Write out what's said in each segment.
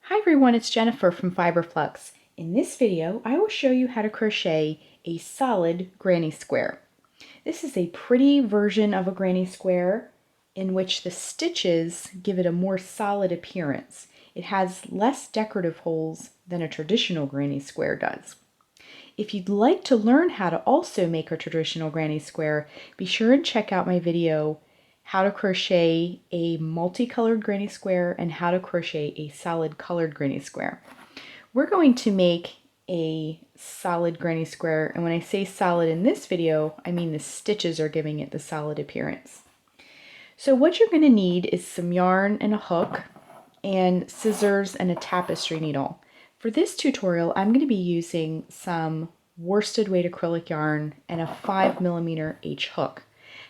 Hi everyone, it's Jennifer from Fiberflux. In this video, I will show you how to crochet a solid granny square. This is a pretty version of a granny square in which the stitches give it a more solid appearance. It has less decorative holes than a traditional granny square does. If you'd like to learn how to also make a traditional granny square, be sure and check out my video how to crochet a multicolored granny square and how to crochet a solid colored granny square. We're going to make a solid granny square, and when I say solid in this video, I mean the stitches are giving it the solid appearance. So what you're going to need is some yarn and a hook and scissors and a tapestry needle. For this tutorial, I'm going to be using some worsted weight acrylic yarn and a 5mm H hook.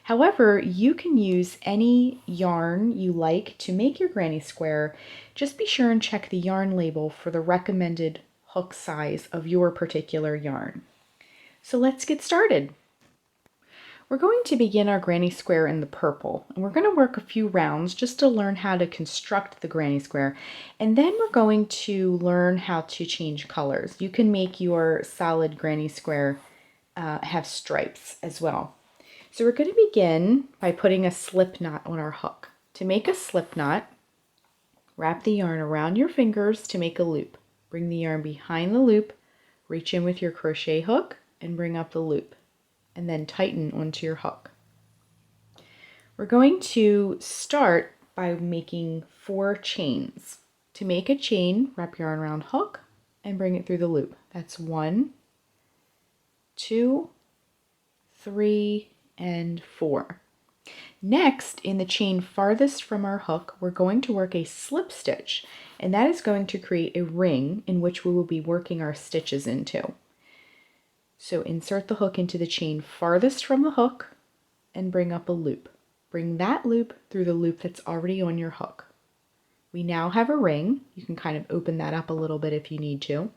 However, you can use any yarn you like to make your granny square. Just be sure and check the yarn label for the recommended hook size of your particular yarn. So let's get started. We're going to begin our granny square in the purple, and we're going to work a few rounds just to learn how to construct the granny square, and then we're going to learn how to change colors. You can make your solid granny square have stripes as well. So we're going to begin by putting a slip knot on our hook. To make a slip knot, wrap the yarn around your fingers to make a loop. Bring the yarn behind the loop, reach in with your crochet hook, and bring up the loop, and then tighten onto your hook. We're going to start by making 4 chains. To make a chain, wrap yarn around hook and bring it through the loop. That's 1, 2, 3, and 4. Next, in the chain farthest from our hook, we're going to work a slip stitch, and that is going to create a ring in which we will be working our stitches into. So insert the hook into the chain farthest from the hook and bring up a loop. Bring that loop through the loop that's already on your hook. We now have a ring. You can kind of open that up a little bit if you need to.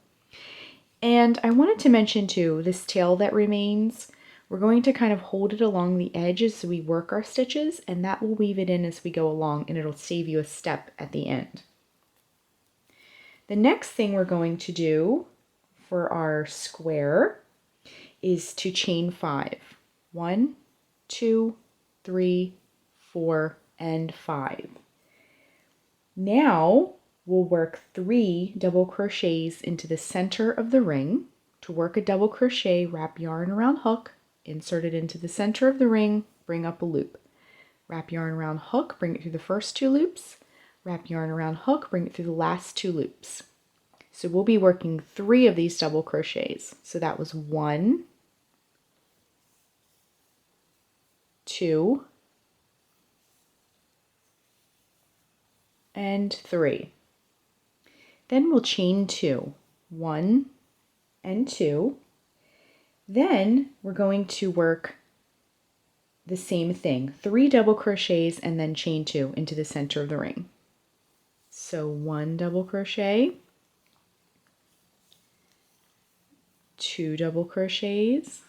And I wanted to mention too, this tail that remains, we're going to kind of hold it along the edge as we work our stitches, and that will weave it in as we go along, and it'll save you a step at the end. The next thing we're going to do for our square is to chain 5. 1, 2, 3, 4, and 5. Now we'll work 3 double crochets into the center of the ring. To work a double crochet, wrap yarn around hook, insert it into the center of the ring, bring up a loop. Wrap yarn around hook, bring it through the first 2 loops. Wrap yarn around hook, bring it through the last 2 loops. So we'll be working 3 of these double crochets. So that was 1, 2, and 3. Then we'll chain 2, 1 and 2. Then we're going to work the same thing, 3 double crochets and then chain 2 into the center of the ring. So 1 double crochet, 2 double crochets,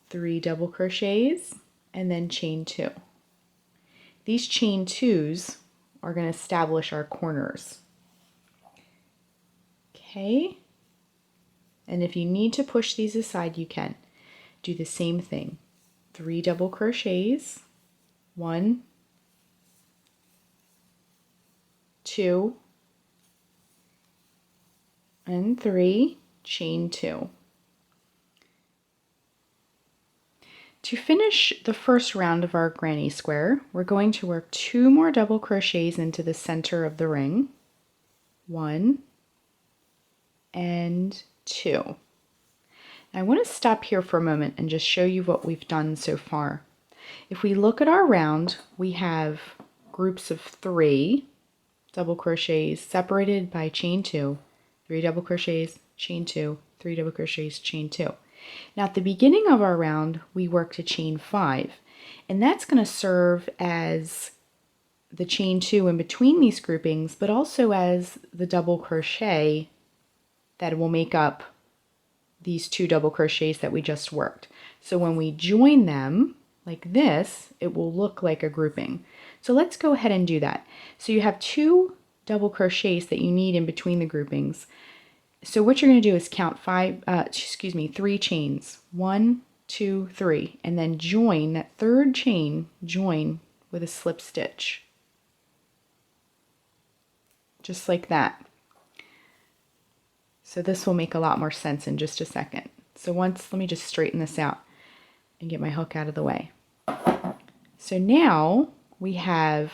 3 double crochets, and then chain 2. These chain 2s are going to establish our corners. Okay, and if you need to push these aside, you can. Do the same thing. 3 double crochets, 1, 2, and 3, chain 2. To finish the first round of our granny square, we're going to work 2 more double crochets into the center of the ring. 1 and 2. I want to stop here for a moment and just show you what we've done so far. If we look at our round, we have groups of 3 double crochets separated by chain 2, 3 double crochets, chain 2, 3 double crochets, chain 2. Now at the beginning of our round, we worked a chain 5, and that's going to serve as the chain 2 in between these groupings, but also as the double crochet that will make up these 2 double crochets that we just worked. So when we join them like this, it will look like a grouping. So let's go ahead and do that. So you have 2 double crochets that you need in between the groupings. So what you're going to do is count 3 chains. 1, 2, 3, and then join that third chain, join with a slip stitch. Just like that. So this will make a lot more sense in just a second. So let me just straighten this out and get my hook out of the way. So now we have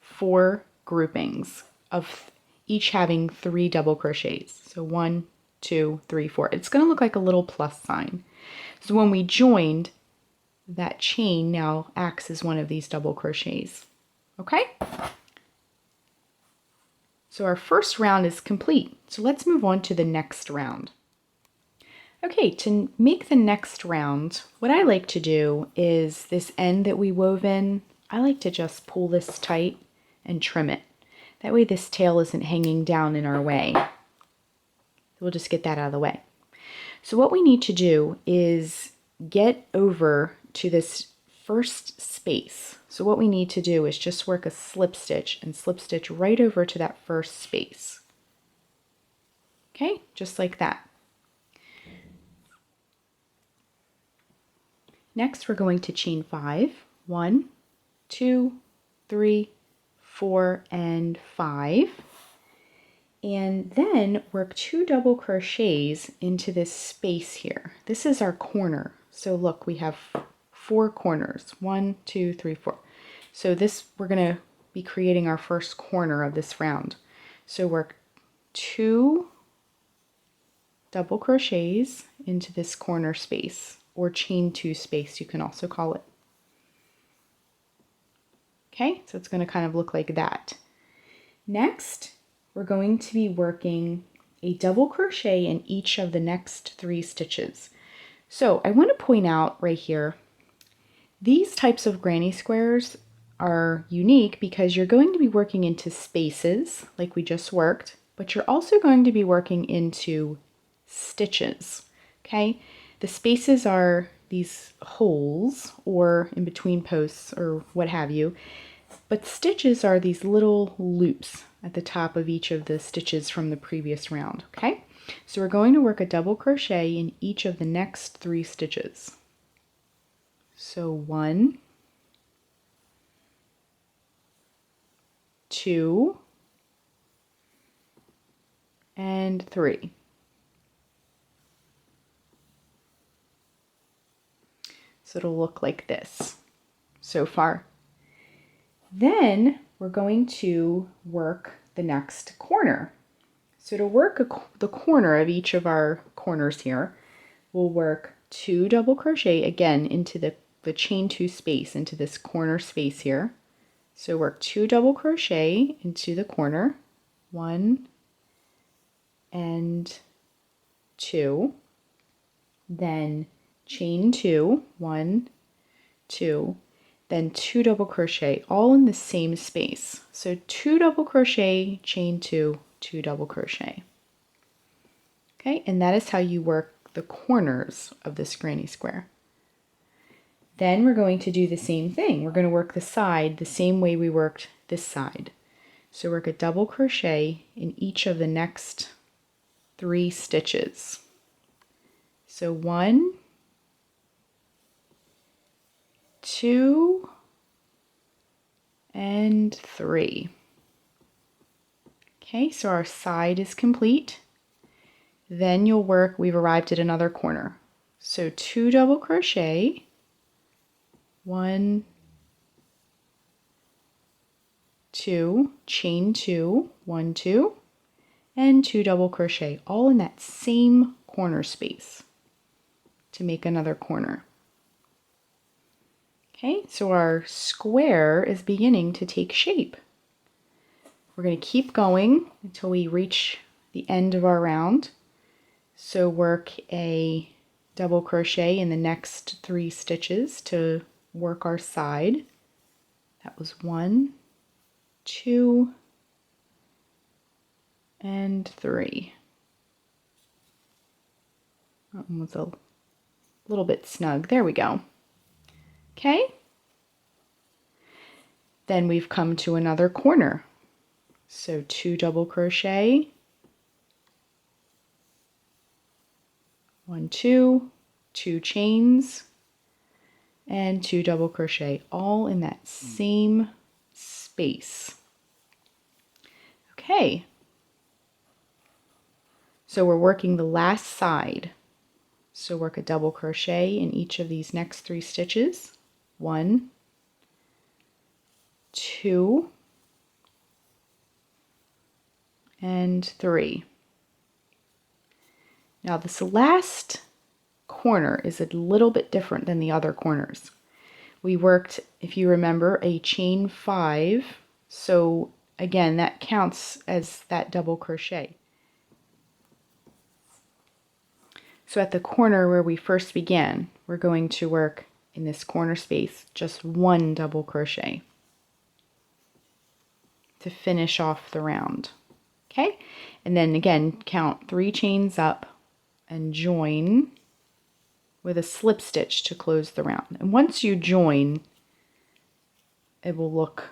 4 groupings of each having 3 double crochets. So 1, 2, 3, 4. It's going to look like a little plus sign. So when we joined, that chain now acts as one of these double crochets. Okay? So our first round is complete. So let's move on to the next round. Okay, to make the next round, what I like to do is this end that we wove in, I like to just pull this tight and trim it. That way this tail isn't hanging down in our way. We'll just get that out of the way. So what we need to do is get over to this first space. So what we need to do is just work a slip stitch and slip stitch right over to that first space. Okay, just like that. Next, we're going to chain 5. 1, 2, 3, 4, and 5. And then work 2 double crochets into this space here. This is our corner. So look, we have 4 corners. 1, 2, 3, 4. So this, we're going to be creating our first corner of this round. So work 2 double crochets into this corner space, or chain 2 space, you can also call it. Okay, so it's going to kind of look like that. Next, we're going to be working a double crochet in each of the next 3 stitches. So I want to point out right here, these types of granny squares are unique because you're going to be working into spaces like we just worked, but you're also going to be working into stitches. Okay, the spaces are these holes or in between posts or what have you, but stitches are these little loops at the top of each of the stitches from the previous round. Okay, so we're going to work a double crochet in each of the next 3 stitches. So 1, 2, and 3. So it'll look like this so far. Then we're going to work the next corner. So to work the corner of each of our corners here, we'll work 2 double crochet again into the chain 2 space, into this corner space here. So work 2 double crochet into the corner, 1 and 2, then chain 2, 1, 2, then 2 double crochet, all in the same space. So 2 double crochet, chain 2, 2 double crochet. Okay, and that is how you work the corners of this granny square. Then we're going to do the same thing. We're going to work the side the same way we worked this side. So work a double crochet in each of the next 3 stitches. So 1, 2, and 3. Okay, so our side is complete. Then you'll work, we've arrived at another corner. So 2 double crochet, 1, 2, chain 2, 1, 2, and 2 double crochet, all in that same corner space to make another corner. Okay, so our square is beginning to take shape. We're going to keep going until we reach the end of our round. So work a double crochet in the next 3 stitches to work our side. That was 1, 2, and 3. That one was a little bit snug. There we go. Okay. Then we've come to another corner. So 2 double crochet, 1, 2, 2 chains, and 2 double crochet, all in that same space. Okay, so we're working the last side. So work a double crochet in each of these next 3 stitches. 1, 2, and 3. Now this last corner is a little bit different than the other corners. We worked, if you remember, a chain 5, so again that counts as that double crochet. So at the corner where we first began, we're going to work in this corner space just 1 double crochet to finish off the round. Okay, and then again count 3 chains up and join with a slip stitch to close the round. And once you join, it will look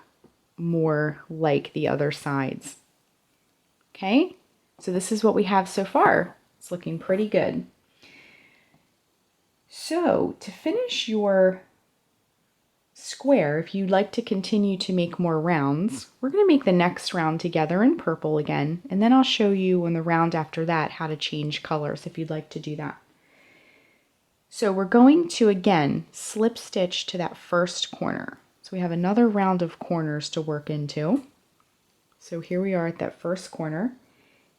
more like the other sides. Okay, so this is what we have so far. It's looking pretty good. So to finish your square, if you'd like to continue to make more rounds, we're going to make the next round together in purple again, and then I'll show you on the round after that how to change colors if you'd like to do that. So we're going to again slip stitch to that first corner. So we have another round of corners to work into. So here we are at that first corner,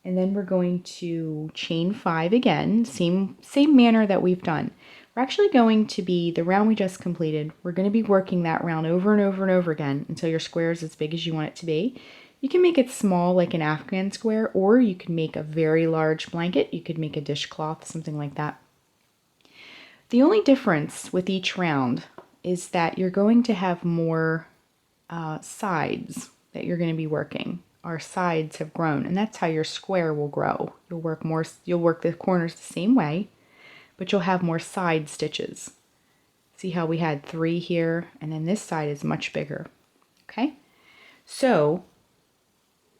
and then we're going to chain 5 again, same manner that we've done. We're actually going to be, the round we just completed, we're going to be working that round over and over and over again until your square is as big as you want it to be. You can make it small like an Afghan square, or you can make a very large blanket. You could make a dishcloth, something like that. The only difference with each round is that you're going to have more sides that you're going to be working. Our sides have grown, and that's how your square will grow. You'll work the corners the same way, but you'll have more side stitches. See how we had 3 here, and then this side is much bigger. Okay, so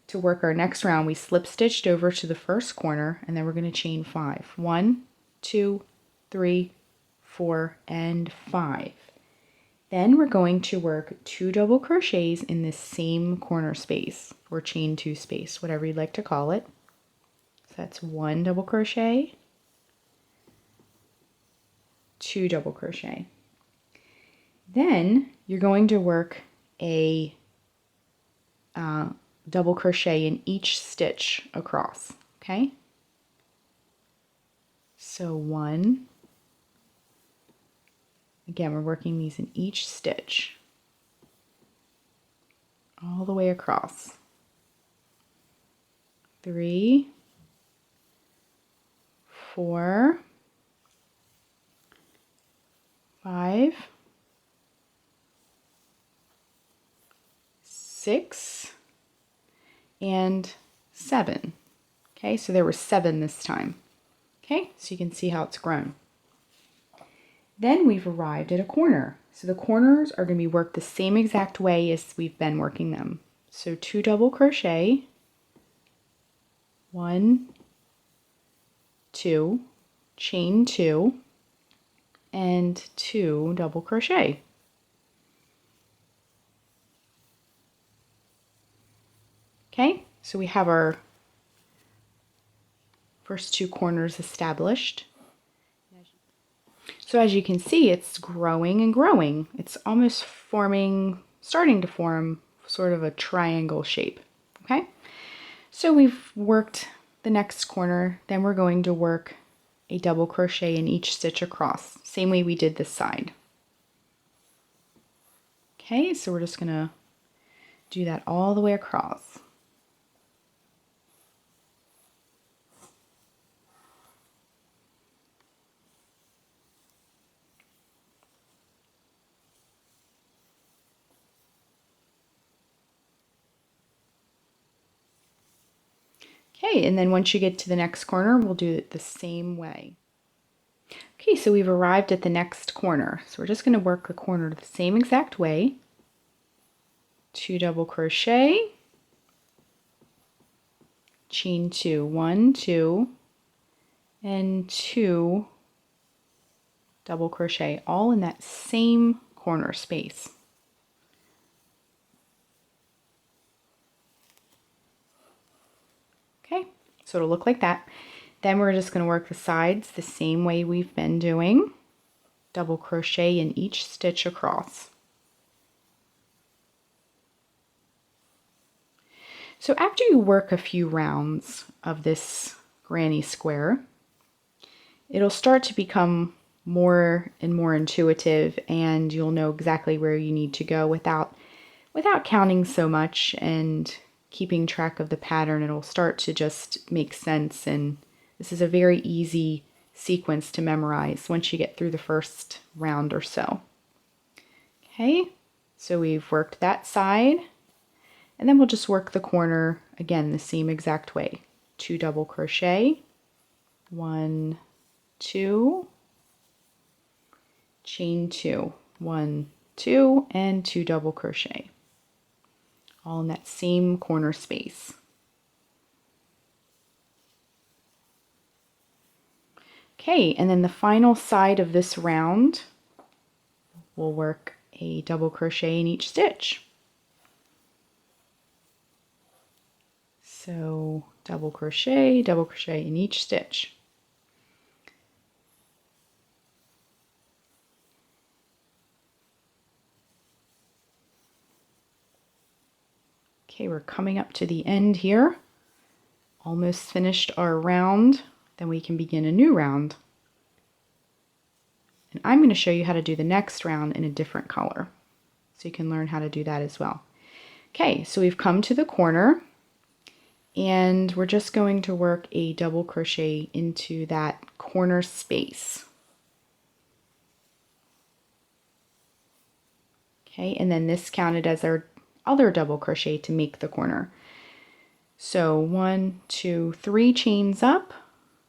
to work our next round, we slip stitched over to the first corner, and then we're going to chain 5. 1, 2, 3, 4, and 5. Then we're going to work 2 double crochets in this same corner space, or chain 2 space, whatever you'd like to call it. So that's 1 double crochet, 2 double crochet. Then you're going to work a double crochet in each stitch across, okay? So 1, again, we're working these in each stitch, all the way across. 3, 4, 5, 6, and 7. Okay, so there were 7 this time. Okay, so you can see how it's grown. Then we've arrived at a corner. So the corners are going to be worked the same exact way as we've been working them. So 2 double crochet, 1, 2, chain 2, and 2 double crochet. Okay, so we have our first 2 corners established. So as you can see, it's growing and growing. It's almost starting to form sort of a triangle shape. Okay, so we've worked the next corner, then we're going to work a double crochet in each stitch across, same way we did this side. Okay, so we're just gonna do that all the way across. Okay, and then once you get to the next corner, we'll do it the same way. Okay, so we've arrived at the next corner. So we're just going to work the corner the same exact way. 2 double crochet, chain 2, 1, 2, and 2 double crochet, all in that same corner space. Okay, so it'll look like that. Then we're just going to work the sides the same way we've been doing. Double crochet in each stitch across. So after you work a few rounds of this granny square, it'll start to become more and more intuitive, and you'll know exactly where you need to go without counting so much and keeping track of the pattern. It'll start to just make sense, and this is a very easy sequence to memorize once you get through the first round or so. Okay, so we've worked that side, and then we'll just work the corner again the same exact way. 2 double crochet, 1, 2, chain 2, 1, 2, and 2 double crochet, all in that same corner space. Okay, and then the final side of this round, we'll work a double crochet in each stitch. So double crochet in each stitch. Okay, we're coming up to the end here. Almost finished our round. Then we can begin a new round. And I'm going to show you how to do the next round in a different color, so you can learn how to do that as well. Okay, so we've come to the corner, and we're just going to work a double crochet into that corner space. Okay, and then this counted as our other double crochet to make the corner. So 1, 2, 3 chains up,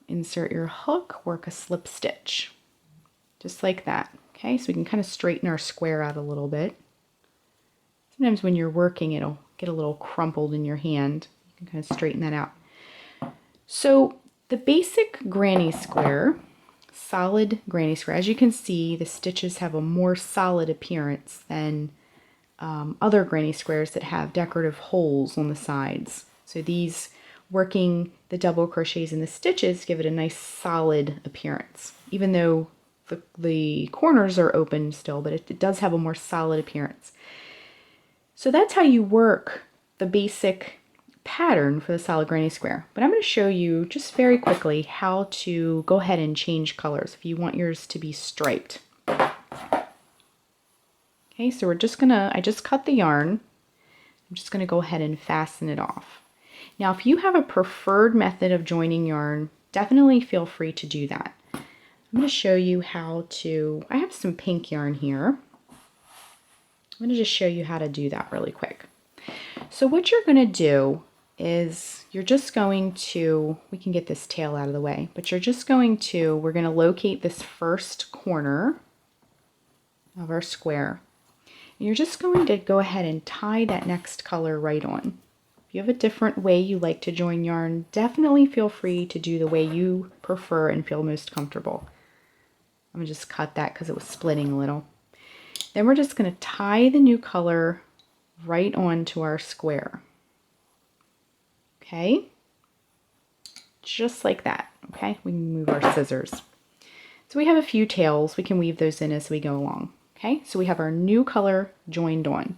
insert your hook, work a slip stitch, just like that. Okay, so we can kind of straighten our square out a little bit. Sometimes when you're working, it'll get a little crumpled in your hand. You can kind of straighten that out. So the basic granny square, solid granny square, as you can see, the stitches have a more solid appearance than other granny squares that have decorative holes on the sides. So these, working the double crochets in the stitches, give it a nice solid appearance, even though the corners are open still, but it does have a more solid appearance. So that's how you work the basic pattern for the solid granny square. But I'm going to show you just very quickly how to go ahead and change colors if you want yours to be striped. Okay, so I just cut the yarn. I'm just going to go ahead and fasten it off. Now, if you have a preferred method of joining yarn, definitely feel free to do that. I'm going to show you how to, I have some pink yarn here. I'm going to just show you how to do that really quick. So what you're going to do is you're just going to, we can get this tail out of the way, but you're just going to, we're going to locate this first corner of our square. And you're just going to go ahead and tie that next color right on. If you have a different way you like to join yarn, definitely feel free to do the way you prefer and feel most comfortable. I'm going to just cut that because it was splitting a little. Then we're just going to tie the new color right onto our square. Okay, just like that. Okay, we can move our scissors. So we have a few tails. We can weave those in as we go along. Okay, so we have our new color joined on.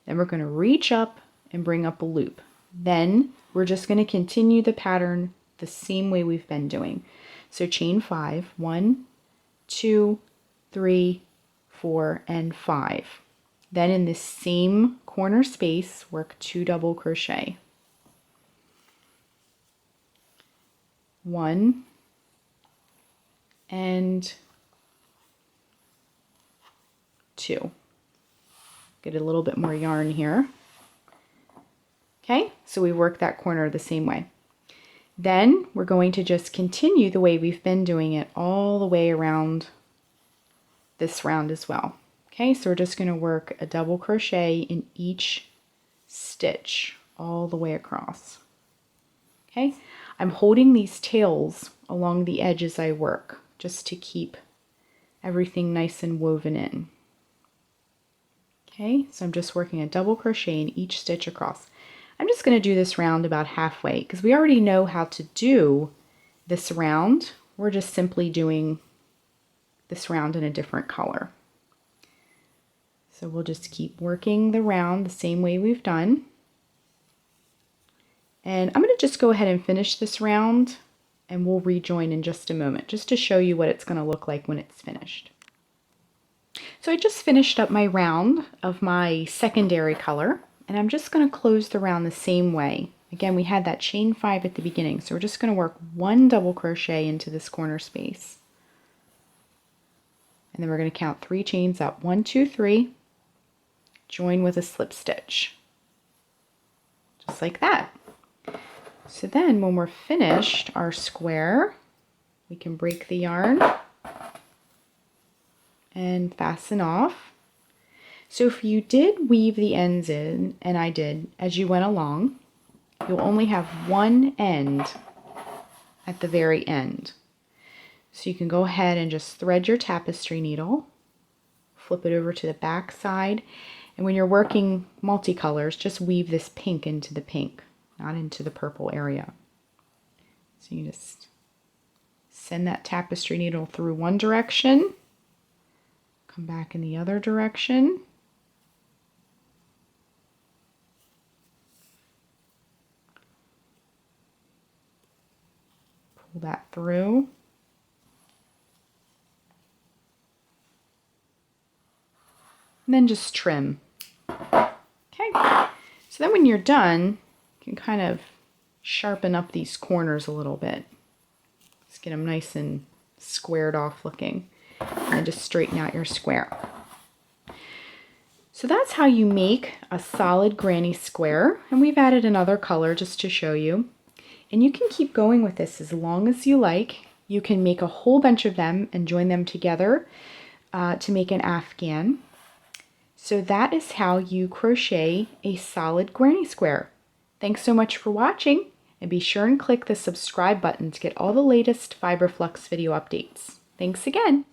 Then we're going to reach up and bring up a loop. Then we're just going to continue the pattern the same way we've been doing. So chain 5, 1, 2, 3, 4, and 5. Then in this same corner space, work 2 double crochet. 1 and 2. Get a little bit more yarn here. Okay, so we work that corner the same way. Then we're going to just continue the way we've been doing it all the way around this round as well. Okay, so we're just going to work a double crochet in each stitch all the way across. Okay, I'm holding these tails along the edge as I work, just to keep everything nice and woven in. Okay, so I'm just working a double crochet in each stitch across. I'm just going to do this round about halfway because we already know how to do this round. We're just simply doing this round in a different color. So we'll just keep working the round the same way we've done. And I'm going to just go ahead and finish this round and we'll rejoin in just a moment just to show you what it's going to look like when it's finished. So I just finished up my round of my secondary color and I'm just going to close the round the same way. Again, we had that chain 5 at the beginning, so we're just going to work 1 double crochet into this corner space. And then we're going to count 3 chains up. 1, 2, 3. Join with a slip stitch. Just like that. So then when we're finished our square, we can break the yarn and fasten off. So if you did weave the ends in, and I did, as you went along, you'll only have one end at the very end. So you can go ahead and just thread your tapestry needle, flip it over to the back side, and when you're working multicolors, just weave this pink into the pink, not into the purple area. So you just send that tapestry needle through one direction, come back in the other direction, pull that through, and then just trim. Okay, so then when you're done, you can kind of sharpen up these corners a little bit. Just get them nice and squared off looking, and then just straighten out your square. So that's how you make a solid granny square, and we've added another color just to show you. And you can keep going with this as long as you like. You can make a whole bunch of them and join them together to make an afghan. So that is how you crochet a solid granny square. Thanks so much for watching, and be sure and click the subscribe button to get all the latest Fiber Flux video updates. Thanks again.